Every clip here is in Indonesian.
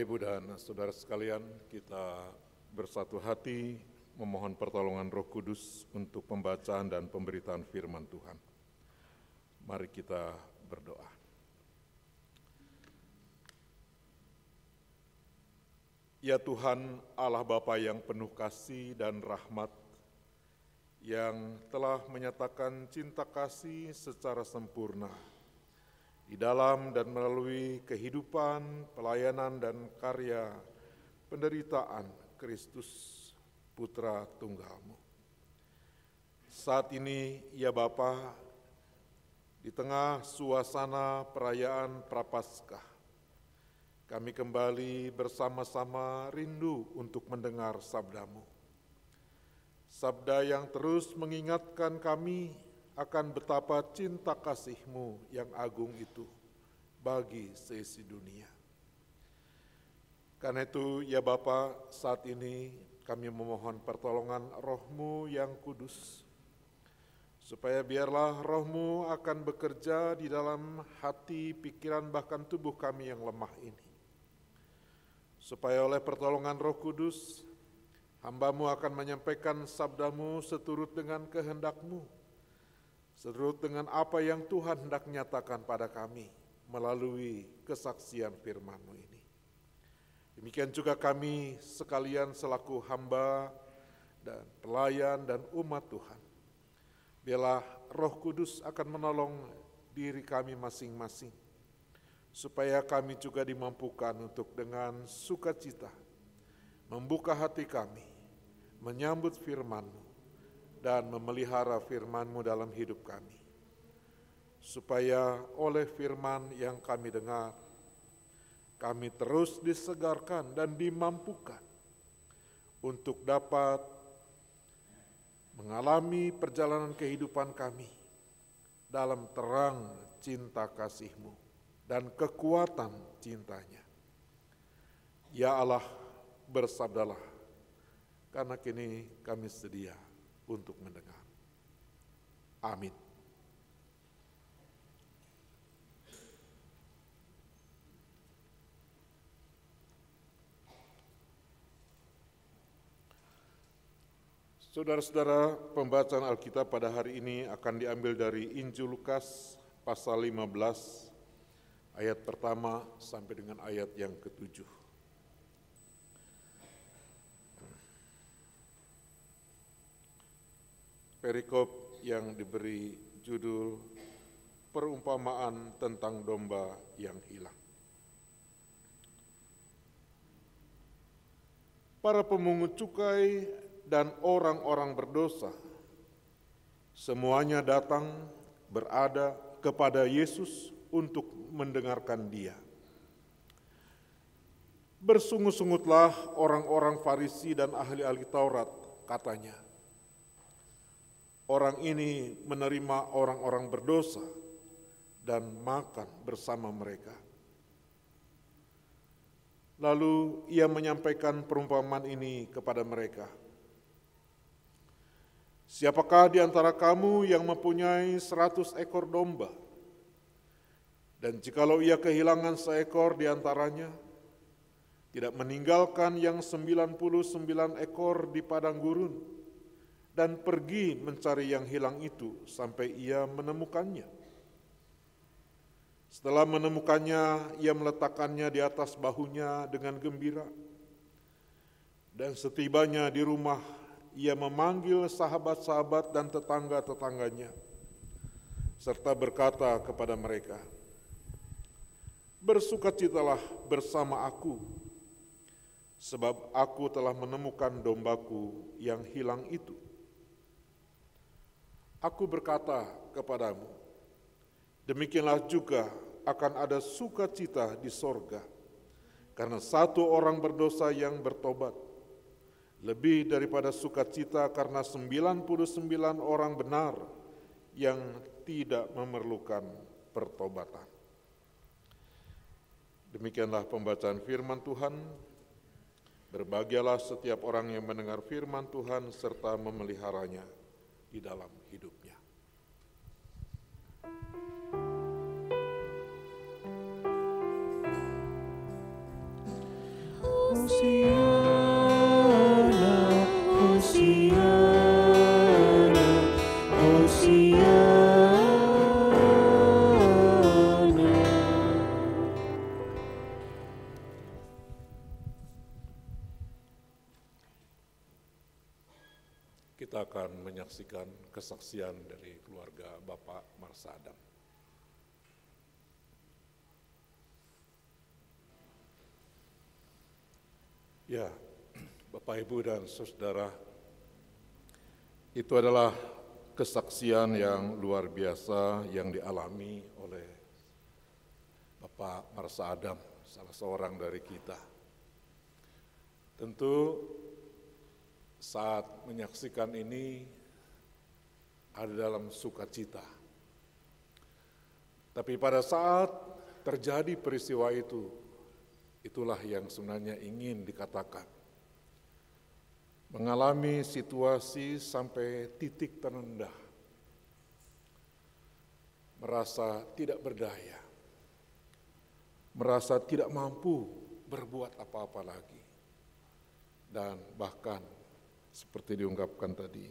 Ibu dan saudara sekalian, kita bersatu hati memohon pertolongan Roh Kudus untuk pembacaan dan pemberitaan firman Tuhan. Mari kita berdoa. Ya Tuhan, Allah Bapa yang penuh kasih dan rahmat, yang telah menyatakan cinta kasih secara sempurna di dalam dan melalui kehidupan, pelayanan, dan karya penderitaan Kristus, Putra Tunggal-Mu. Saat ini, ya Bapa, di tengah suasana perayaan Prapaskah, kami kembali bersama-sama rindu untuk mendengar sabda-Mu. Sabda yang terus mengingatkan kami akan betapa cinta kasih-Mu yang agung itu bagi seisi dunia. Karena itu, ya Bapa, saat ini kami memohon pertolongan Roh-Mu yang kudus, supaya biarlah Roh-Mu akan bekerja di dalam hati, pikiran, bahkan tubuh kami yang lemah ini. Supaya oleh pertolongan Roh Kudus, hamba-Mu akan menyampaikan sabda-Mu seturut dengan kehendak-Mu, seturut dengan apa yang Tuhan hendak nyatakan pada kami melalui kesaksian firman-Mu ini. Demikian juga kami sekalian selaku hamba dan pelayan dan umat Tuhan. Biarlah Roh Kudus akan menolong diri kami masing-masing, supaya kami juga dimampukan untuk dengan sukacita membuka hati kami, menyambut firman-Mu, dan memelihara firman-Mu dalam hidup kami. Supaya oleh firman yang kami dengar, kami terus disegarkan dan dimampukan untuk dapat mengalami perjalanan kehidupan kami dalam terang cinta kasih-Mu dan kekuatan cintanya. Ya Allah, bersabdalah, karena kini kami sedia untuk mendengar. Amin. Saudara-saudara, pembacaan Alkitab pada hari ini akan diambil dari Injil Lukas pasal 15, ayat pertama sampai dengan ayat yang ke-7. Perikop yang diberi judul Perumpamaan tentang Domba yang Hilang. Para pemungut cukai dan orang-orang berdosa semuanya datang berada kepada Yesus untuk mendengarkan Dia. Bersungut-sungutlah orang-orang Farisi dan ahli-ahli Taurat, katanya. Orang ini menerima orang-orang berdosa dan makan bersama mereka. Lalu ia menyampaikan perumpamaan ini kepada mereka. Siapakah di antara kamu yang mempunyai 100 ekor domba? Dan jikalau ia kehilangan seekor di antaranya, tidak meninggalkan yang 99 ekor di padang gurun, dan pergi mencari yang hilang itu sampai ia menemukannya. Setelah menemukannya, ia meletakkannya di atas bahunya dengan gembira. Dan setibanya di rumah, ia memanggil sahabat-sahabat dan tetangga-tetangganya, serta berkata kepada mereka, "Bersukacitalah bersama aku, sebab aku telah menemukan dombaku yang hilang itu. Aku berkata kepadamu, demikianlah juga akan ada sukacita di sorga, karena satu orang berdosa yang bertobat, lebih daripada sukacita karena 99 orang benar yang tidak memerlukan pertobatan." Demikianlah pembacaan firman Tuhan. Berbahagialah setiap orang yang mendengar firman Tuhan serta memeliharanya di dalam hidupnya. Kita akan menyaksikan kesaksian dari keluarga Bapak Marsadam. Ya, Bapak, Ibu, dan Saudara, itu adalah kesaksian yang luar biasa yang dialami oleh Bapak Marsadam, salah seorang dari kita. Tentu saat menyaksikan ini ada dalam sukacita. Tapi pada saat terjadi peristiwa itu, itulah yang sebenarnya ingin dikatakan. Mengalami situasi sampai titik terendah, merasa tidak berdaya, merasa tidak mampu berbuat apa-apa lagi, dan bahkan seperti diungkapkan tadi,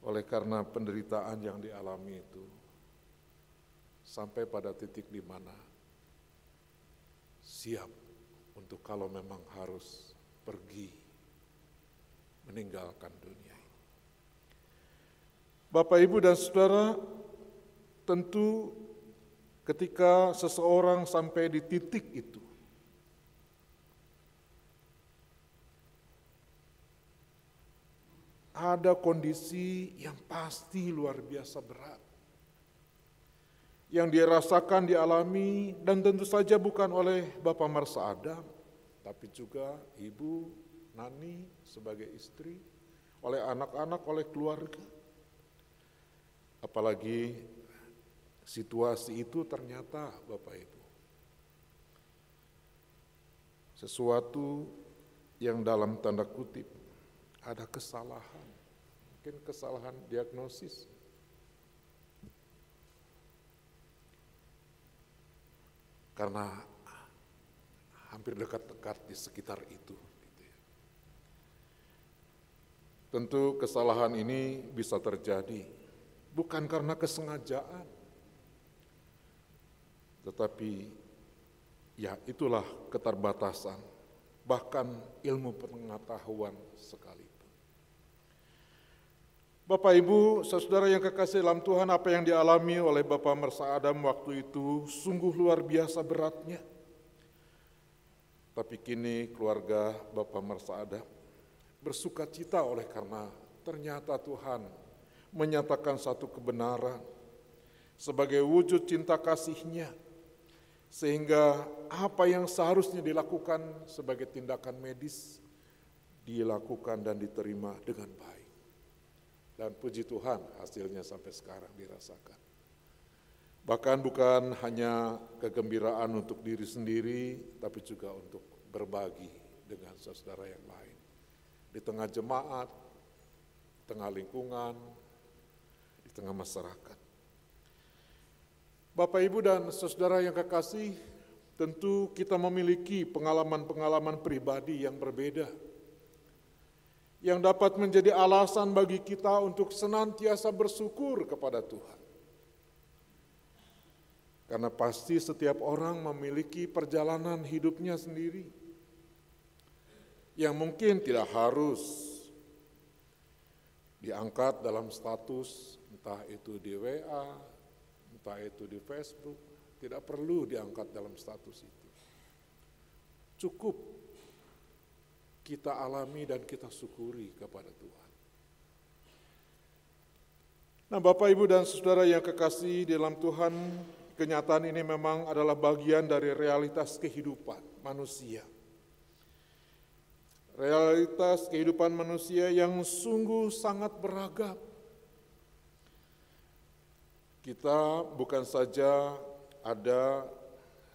oleh karena penderitaan yang dialami itu, sampai pada titik di mana siap untuk kalau memang harus pergi meninggalkan dunia ini. Bapak, Ibu, dan Saudara, tentu ketika seseorang sampai di titik itu, ada kondisi yang pasti luar biasa berat, yang dia rasakan, dialami, dan tentu saja bukan oleh Bapak Marsadam, tapi juga Ibu Nani sebagai istri, oleh anak-anak, oleh keluarga. Apalagi situasi itu ternyata, Bapak Ibu, sesuatu yang dalam tanda kutip ada kesalahan, mungkin kesalahan diagnosis. Karena hampir dekat-dekat di sekitar itu. Gitu ya. Tentu kesalahan ini bisa terjadi, bukan karena kesengajaan, tetapi ya itulah keterbatasan, bahkan ilmu pengetahuan sekalipun. Bapak, Ibu, saudara yang kekasih dalam Tuhan, apa yang dialami oleh Bapak Marsadam waktu itu sungguh luar biasa beratnya. Tapi kini keluarga Bapak Marsadam bersuka cita oleh karena ternyata Tuhan menyatakan satu kebenaran sebagai wujud cinta kasih-Nya, sehingga apa yang seharusnya dilakukan sebagai tindakan medis dilakukan dan diterima dengan baik. Dan puji Tuhan hasilnya sampai sekarang dirasakan. Bahkan bukan hanya kegembiraan untuk diri sendiri, tapi juga untuk berbagi dengan saudara yang lain. Di tengah jemaat, di tengah lingkungan, di tengah masyarakat. Bapak, Ibu, dan saudara yang kekasih, tentu kita memiliki pengalaman-pengalaman pribadi yang berbeda, yang dapat menjadi alasan bagi kita untuk senantiasa bersyukur kepada Tuhan. Karena pasti setiap orang memiliki perjalanan hidupnya sendiri, yang mungkin tidak harus diangkat dalam status, entah itu di WA, entah itu di Facebook, tidak perlu diangkat dalam status itu. Cukup kita alami dan kita syukuri kepada Tuhan. Nah, Bapak, Ibu, dan saudara yang kekasih dalam Tuhan, kenyataan ini memang adalah bagian dari realitas kehidupan manusia. Realitas kehidupan manusia yang sungguh sangat beragam. Kita bukan saja ada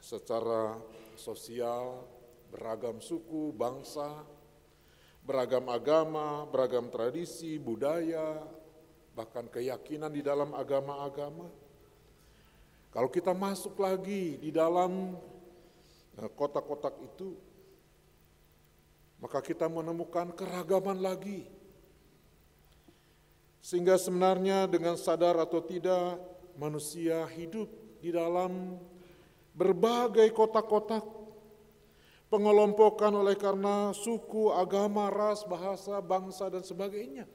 secara sosial, beragam suku, bangsa, beragam agama, beragam tradisi, budaya, bahkan keyakinan di dalam agama-agama. Kalau kita masuk lagi di dalam kotak-kotak itu, maka kita menemukan keragaman lagi. Sehingga sebenarnya dengan sadar atau tidak, manusia hidup di dalam berbagai kotak-kotak, pengelompokan oleh karena suku, agama, ras, bahasa, bangsa, dan sebagainya.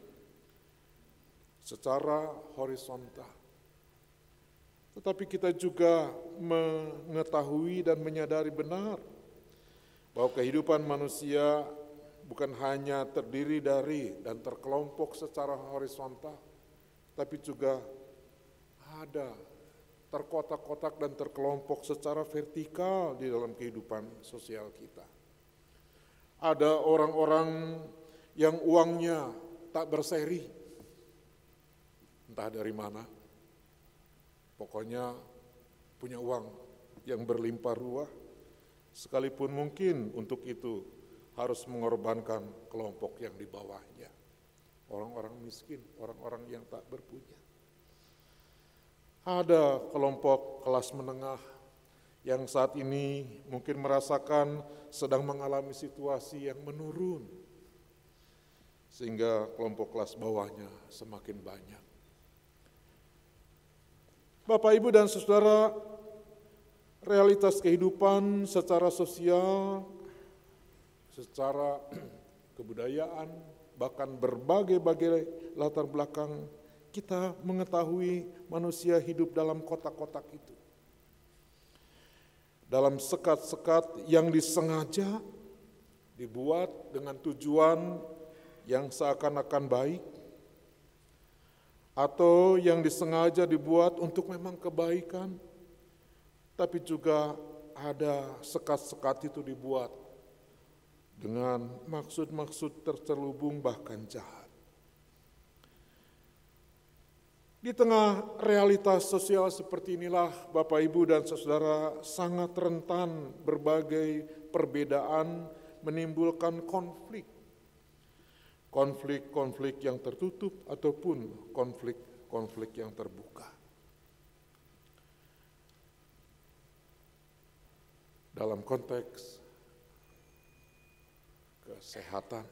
Secara horizontal. Tetapi kita juga mengetahui dan menyadari benar bahwa kehidupan manusia bukan hanya terdiri dari dan terkelompok secara horizontal, tapi juga ada terkotak-kotak dan terkelompok secara vertikal di dalam kehidupan sosial kita. Ada orang-orang yang uangnya tak berseri, entah dari mana, pokoknya punya uang yang berlimpah ruah, sekalipun mungkin untuk itu harus mengorbankan kelompok yang di bawahnya, orang-orang miskin, orang-orang yang tak berpunya. Ada kelompok kelas menengah yang saat ini mungkin merasakan sedang mengalami situasi yang menurun, sehingga kelompok kelas bawahnya semakin banyak. Bapak, Ibu, dan Saudara, realitas kehidupan secara sosial, secara kebudayaan, bahkan berbagai-bagai latar belakang, kita mengetahui manusia hidup dalam kotak-kotak itu. Dalam sekat-sekat yang disengaja dibuat dengan tujuan yang seakan-akan baik, atau yang disengaja dibuat untuk memang kebaikan, tapi juga ada sekat-sekat itu dibuat dengan maksud-maksud terselubung bahkan jahat. Di tengah realitas sosial seperti inilah Bapak, Ibu, dan Saudara, sangat rentan berbagai perbedaan menimbulkan konflik. Konflik-konflik yang tertutup ataupun konflik-konflik yang terbuka. Dalam konteks kesehatan,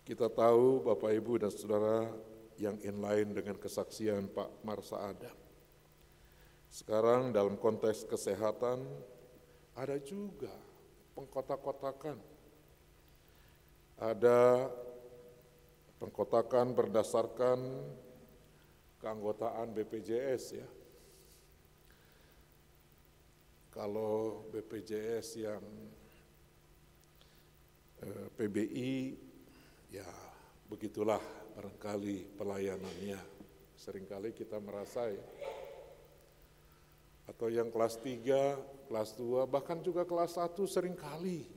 kita tahu Bapak, Ibu, dan Saudara, yang inline dengan kesaksian Pak Marsa Adam. Sekarang dalam konteks kesehatan ada juga pengkotak-kotakan. Ada pengkotakan berdasarkan keanggotaan BPJS ya. Kalau BPJS yang PBI ya begitulah barangkali pelayanannya. Seringkali kita merasa ya. Atau yang kelas 3, kelas 2, bahkan juga kelas 1 seringkali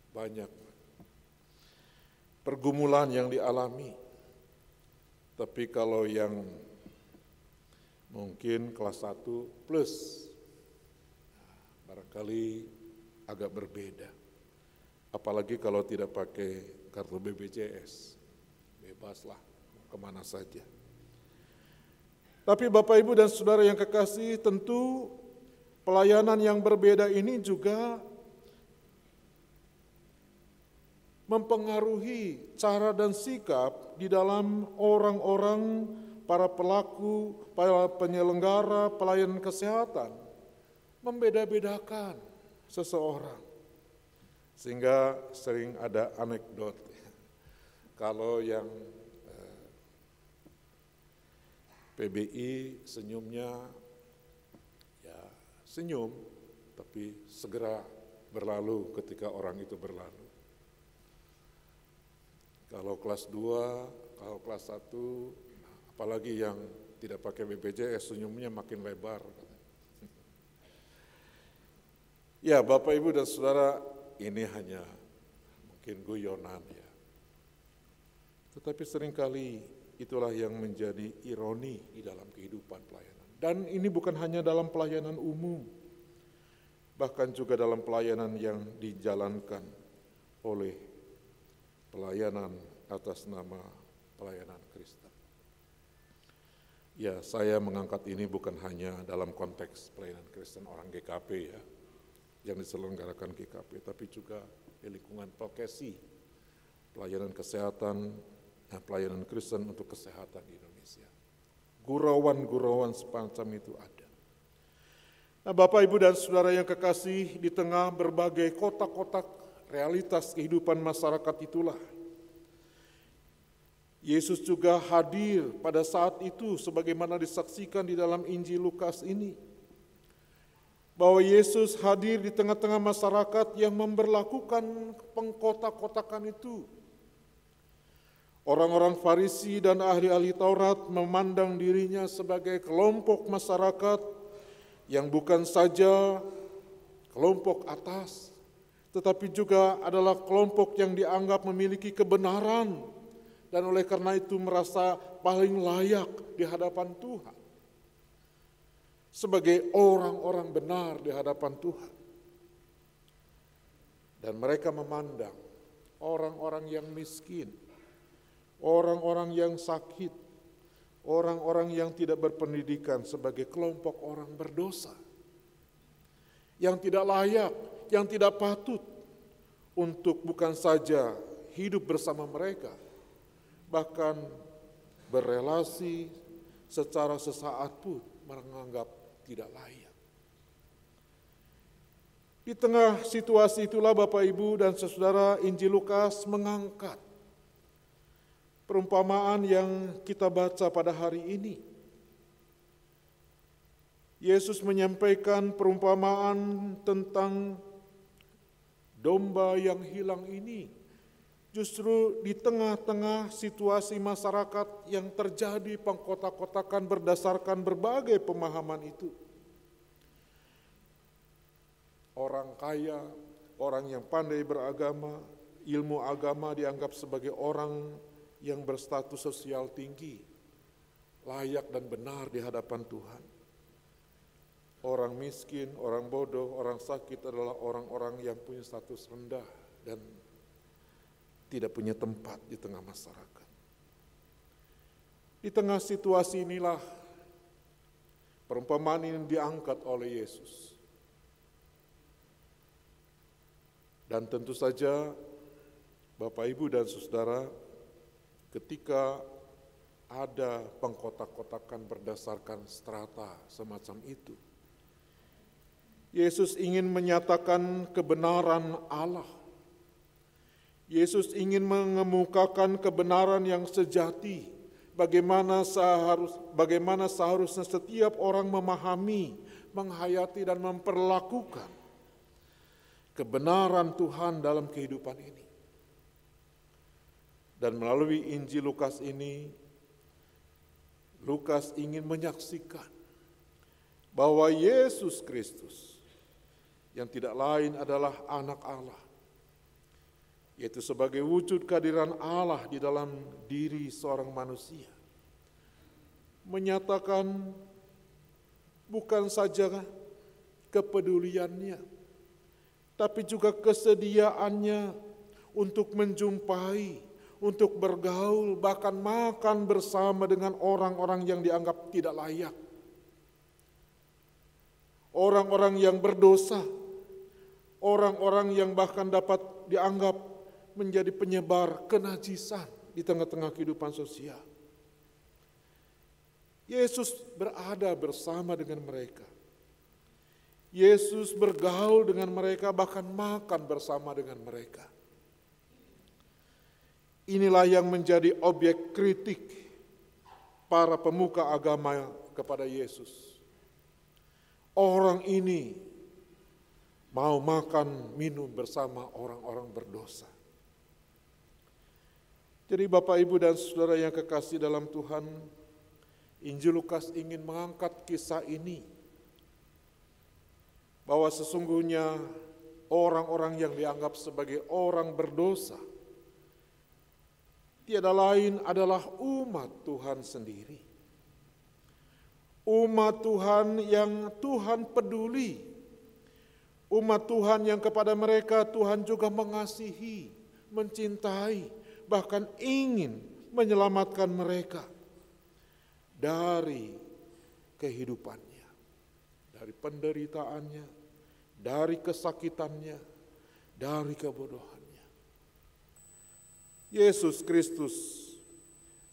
banyak pergumulan yang dialami. Tapi kalau yang mungkin kelas 1 plus, barangkali agak berbeda. Apalagi kalau tidak pakai kartu BPJS, bebaslah kemana saja. Tapi Bapak, Ibu, dan Saudara yang kekasih, tentu pelayanan yang berbeda ini juga mempengaruhi cara dan sikap di dalam orang-orang, para pelaku, para penyelenggara pelayanan kesehatan, membeda-bedakan seseorang. Sehingga sering ada anekdot, kalau yang PBI senyumnya ya senyum, tapi segera berlalu ketika orang itu berlalu. Kalau kelas 2, kalau kelas 1, apalagi yang tidak pakai BPJS, senyumnya makin lebar. Ya Bapak, Ibu, dan Saudara, ini hanya mungkin guyonan ya. Tetapi seringkali itulah yang menjadi ironi di dalam kehidupan pelayanan. Dan ini bukan hanya dalam pelayanan umum, bahkan juga dalam pelayanan yang dijalankan oleh pelayanan atas nama pelayanan Kristen. Ya, saya mengangkat ini bukan hanya dalam konteks pelayanan Kristen orang GKP ya, yang diselenggarakan GKP, tapi juga di lingkungan Pelkesi, pelayanan kesehatan, pelayanan Kristen untuk kesehatan di Indonesia. Gurauan-gurauan semacam itu ada. Nah, Bapak, Ibu, dan Saudara yang kekasih, di tengah berbagai kotak-kotak realitas kehidupan masyarakat itulah Yesus juga hadir pada saat itu sebagaimana disaksikan di dalam Injil Lukas ini. Bahwa Yesus hadir di tengah-tengah masyarakat yang memberlakukan pengkotak-kotakan itu. Orang-orang Farisi dan ahli-ahli Taurat memandang dirinya sebagai kelompok masyarakat yang bukan saja kelompok atas, tetapi juga adalah kelompok yang dianggap memiliki kebenaran dan oleh karena itu merasa paling layak di hadapan Tuhan. Sebagai orang-orang benar di hadapan Tuhan. Dan mereka memandang orang-orang yang miskin, orang-orang yang sakit, orang-orang yang tidak berpendidikan sebagai kelompok orang berdosa. Yang tidak layak, yang tidak patut untuk bukan saja hidup bersama mereka, bahkan berelasi secara sesaat pun menganggap tidak layak. Di tengah situasi itulah Bapak, Ibu, dan Saudara, Injil Lukas mengangkat perumpamaan yang kita baca pada hari ini. Yesus menyampaikan perumpamaan tentang domba yang hilang ini. Justru di tengah-tengah situasi masyarakat yang terjadi pengkotak-kotakan berdasarkan berbagai pemahaman itu. Orang kaya, orang yang pandai beragama, ilmu agama dianggap sebagai orang yang berstatus sosial tinggi, layak dan benar di hadapan Tuhan. Orang miskin, orang bodoh, orang sakit adalah orang-orang yang punya status rendah dan tidak punya tempat di tengah masyarakat. Di tengah situasi inilah perumpamaan ini diangkat oleh Yesus. Dan tentu saja Bapak, Ibu, dan Saudara, ketika ada pengkotak-kotakan berdasarkan strata semacam itu, Yesus ingin menyatakan kebenaran Allah. Yesus ingin mengemukakan kebenaran yang sejati, bagaimana seharusnya setiap orang memahami, menghayati dan memperlakukan kebenaran Tuhan dalam kehidupan ini. Dan melalui Injil Lukas ini, Lukas ingin menyaksikan bahwa Yesus Kristus yang tidak lain adalah anak Allah, yaitu sebagai wujud kehadiran Allah di dalam diri seorang manusia, menyatakan bukan saja kepeduliannya, tapi juga kesediaannya untuk menjumpai, untuk bergaul, bahkan makan bersama dengan orang-orang yang dianggap tidak layak. Orang-orang yang berdosa, orang-orang yang bahkan dapat dianggap menjadi penyebar kenajisan di tengah-tengah kehidupan sosial. Yesus berada bersama dengan mereka. Yesus bergaul dengan mereka, bahkan makan bersama dengan mereka. Inilah yang menjadi objek kritik para pemuka agama kepada Yesus. Orang ini mau makan minum bersama orang-orang berdosa. Jadi Bapak, Ibu, dan Saudara yang kekasih dalam Tuhan, Injil Lukas ingin mengangkat kisah ini, bahwa sesungguhnya orang-orang yang dianggap sebagai orang berdosa tiada lain adalah umat Tuhan sendiri. Umat Tuhan yang Tuhan peduli. Umat Tuhan yang kepada mereka Tuhan juga mengasihi, mencintai, bahkan ingin menyelamatkan mereka dari kehidupannya, dari penderitaannya, dari kesakitannya, dari kebodohannya. Yesus Kristus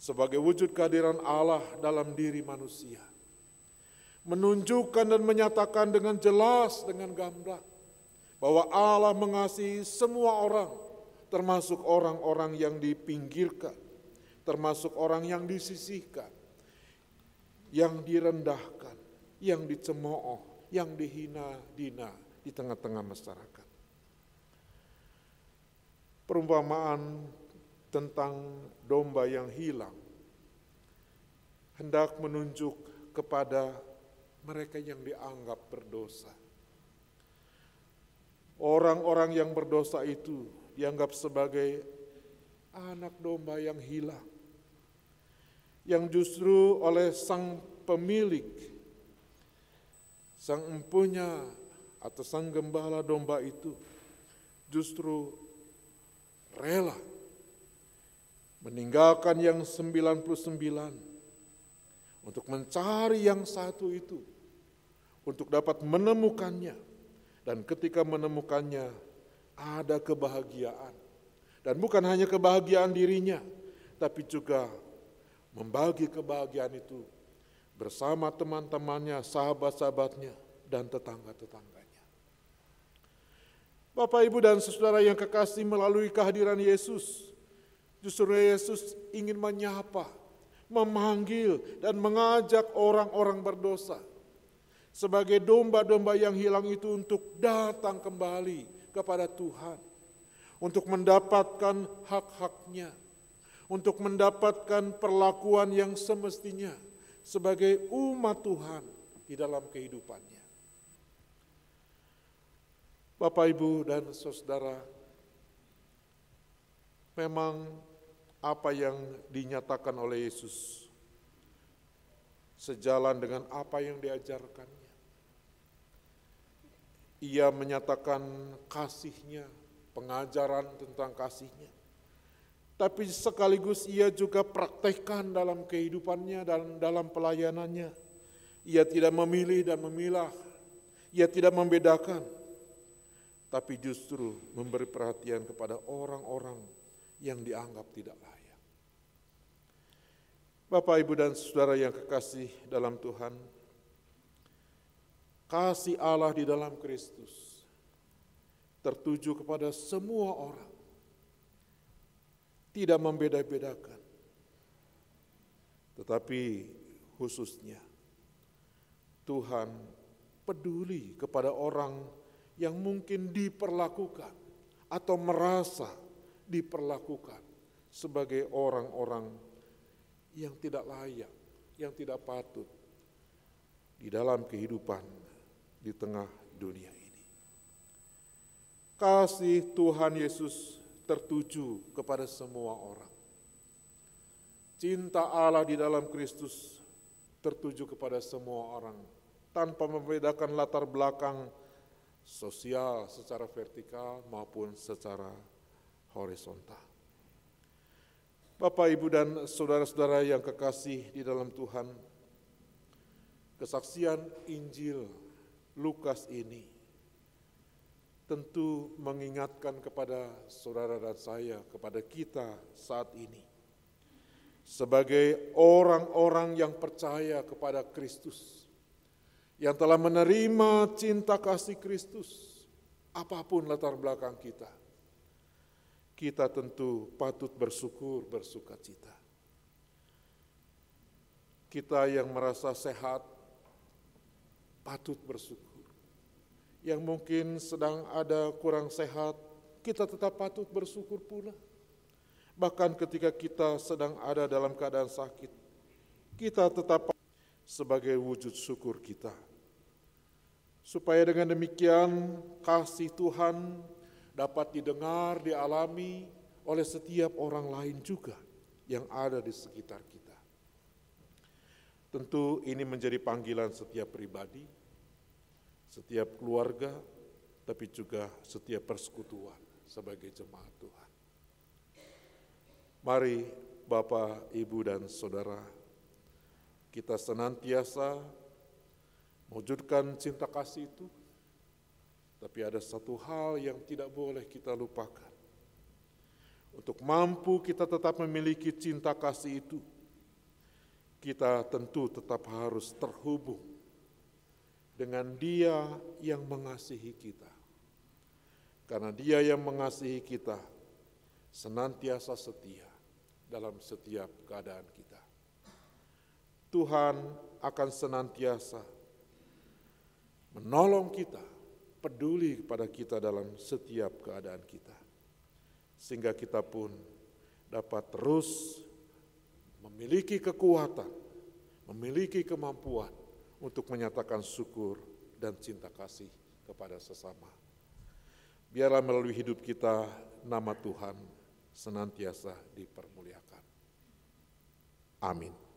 sebagai wujud kehadiran Allah dalam diri manusia menunjukkan dan menyatakan dengan jelas, dengan gamblang, bahwa Allah mengasihi semua orang, termasuk orang-orang yang dipinggirkan, termasuk orang yang disisihkan, yang direndahkan, yang dicemooh, yang dihina-dina di tengah-tengah masyarakat. Perumpamaan tentang domba yang hilang hendak menunjuk kepada mereka yang dianggap berdosa. Orang-orang yang berdosa itu dianggap sebagai anak domba yang hilang, yang justru oleh sang pemilik, sang empunya atau sang gembala domba itu justru rela meninggalkan yang 99 untuk mencari yang satu itu, untuk dapat menemukannya. Dan ketika menemukannya, ada kebahagiaan. Dan bukan hanya kebahagiaan dirinya, tapi juga membagi kebahagiaan itu bersama teman-temannya, sahabat-sahabatnya, dan tetangga-tetangganya. Bapak, Ibu, dan saudara yang kekasih, melalui kehadiran Yesus, justru Yesus ingin menyapa, memanggil, dan mengajak orang-orang berdosa sebagai domba-domba yang hilang itu untuk datang kembali kepada Tuhan, untuk mendapatkan hak-haknya, untuk mendapatkan perlakuan yang semestinya sebagai umat Tuhan di dalam kehidupannya. Bapak, Ibu, dan saudara, memang apa yang dinyatakan oleh Yesus sejalan dengan apa yang diajarkannya. Ia menyatakan kasih-Nya, pengajaran tentang kasih-Nya. Tapi sekaligus ia juga praktekkan dalam kehidupannya dan dalam pelayanannya. Ia tidak memilih dan memilah, ia tidak membedakan, tapi justru memberi perhatian kepada orang-orang yang dianggap tidak layak. Bapak, Ibu, dan saudara yang kekasih dalam Tuhan, kasih Allah di dalam Kristus tertuju kepada semua orang, tidak membeda-bedakan, tetapi khususnya Tuhan peduli kepada orang yang mungkin diperlakukan atau merasa diperlakukan sebagai orang-orang yang tidak layak, yang tidak patut di dalam kehidupan di tengah dunia ini. Kasih Tuhan Yesus tertuju kepada semua orang. Cinta Allah di dalam Kristus tertuju kepada semua orang, tanpa membedakan latar belakang sosial secara vertikal maupun secara horizontal. Bapak, Ibu, dan saudara-saudara yang kekasih di dalam Tuhan, kesaksian Injil Lukas ini tentu mengingatkan kepada saudara dan saya, kepada kita saat ini, sebagai orang-orang yang percaya kepada Kristus, yang telah menerima cinta kasih Kristus, apapun latar belakang kita, kita tentu patut bersyukur, bersuka cita. Kita yang merasa sehat, patut bersyukur. Yang mungkin sedang ada kurang sehat, kita tetap patut bersyukur pula. Bahkan ketika kita sedang ada dalam keadaan sakit, kita tetap sebagai wujud syukur kita. Supaya dengan demikian kasih Tuhan dapat didengar, dialami oleh setiap orang lain juga yang ada di sekitar kita. Tentu ini menjadi panggilan setiap pribadi, setiap keluarga, tapi juga setiap persekutuan sebagai jemaat Tuhan. Mari Bapak, Ibu, dan Saudara, kita senantiasa mewujudkan cinta kasih itu Tapi ada satu hal yang tidak boleh kita lupakan. Untuk mampu kita tetap memiliki cinta kasih itu, kita tentu tetap harus terhubung dengan Dia yang mengasihi kita. Karena Dia yang mengasihi kita senantiasa setia dalam setiap keadaan kita. Tuhan akan senantiasa menolong kita, peduli kepada kita dalam setiap keadaan kita. Sehingga kita pun dapat terus memiliki kekuatan, memiliki kemampuan untuk menyatakan syukur dan cinta kasih kepada sesama. Biarlah melalui hidup kita nama Tuhan senantiasa dipermuliakan. Amin.